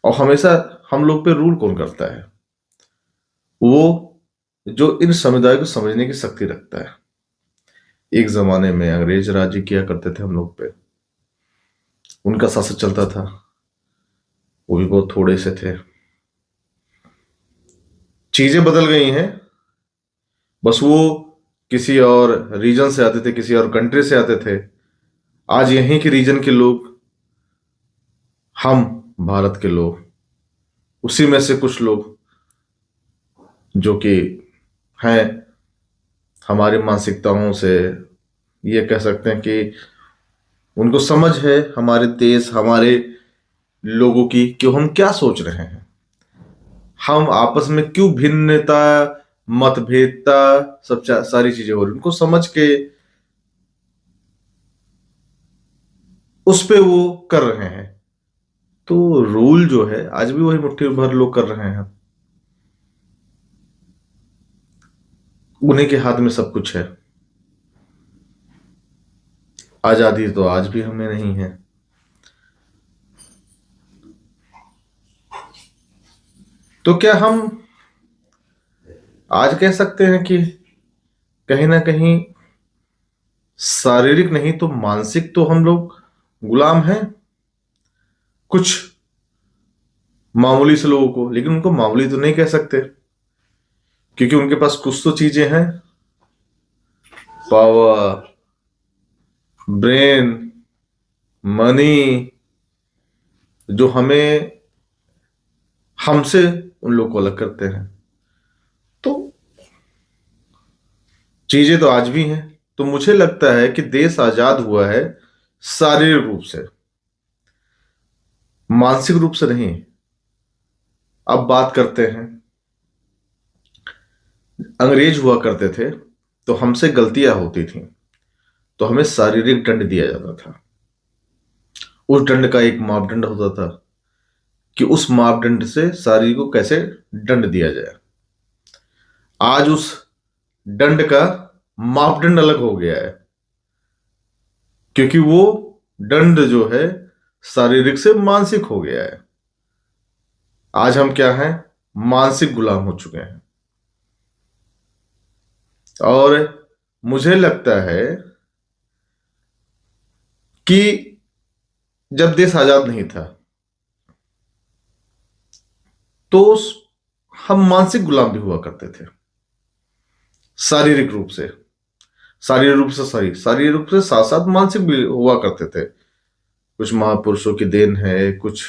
और हमेशा हम लोग पे रूल कौन करता है? वो जो इन समुदायों को समझने की शक्ति रखता है। एक जमाने में अंग्रेज राज्य किया करते थे हम लोग पे, उनका शासन चलता था, वो भी बहुत थोड़े से थे। चीजें बदल गई हैं, बस वो किसी और रीजन से आते थे, किसी और कंट्री से आते थे। आज यहीं के रीजन के लोग, हम भारत के लोग, उसी में से कुछ लोग जो कि हैं, हमारी मानसिकताओं से ये कह सकते हैं कि उनको समझ है हमारे देश, हमारे लोगों की, कि हम क्या सोच रहे हैं, हम आपस में क्यों भिन्नता, मतभेदता, सब सारी चीजें हो रही, उनको समझ के उस पे वो कर रहे हैं। तो रूल जो है आज भी वही मुट्ठी भर लोग कर रहे हैं। उन्हीं के हाथ में सब कुछ है। आजादी तो आज भी हमें नहीं है। तो क्या हम आज कह सकते हैं कि कहीं ना कहीं शारीरिक नहीं तो मानसिक तो हम लोग गुलाम हैं कुछ मामूली से लोगों को? लेकिन उनको मामूली तो नहीं कह सकते, क्योंकि उनके पास कुछ तो चीजें हैं, पावर, ब्रेन, मनी, जो हमें, हमसे उन लोग को अलग करते हैं। तो चीजें तो आज भी हैं। तो मुझे लगता है कि देश आजाद हुआ है शारीरिक रूप से, मानसिक रूप से नहीं। अब बात करते हैं, अंग्रेज हुआ करते थे तो हमसे गलतियां होती थी, तो हमें शारीरिक दंड दिया जाता था। उस दंड का एक मापदंड होता था कि उस मापदंड से शारीरिक को कैसे दंड दिया जाए। आज उस दंड का मापदंड अलग हो गया है, क्योंकि वो दंड जो है शारीरिक से मानसिक हो गया है। आज हम क्या हैं? मानसिक गुलाम हो चुके हैं। और मुझे लगता है कि जब देश आजाद नहीं था तो हम मानसिक गुलाम भी हुआ करते थे, शारीरिक रूप से। शारीरिक रूप से साथ साथ मानसिक भी हुआ करते थे। कुछ महापुरुषों की देन है, कुछ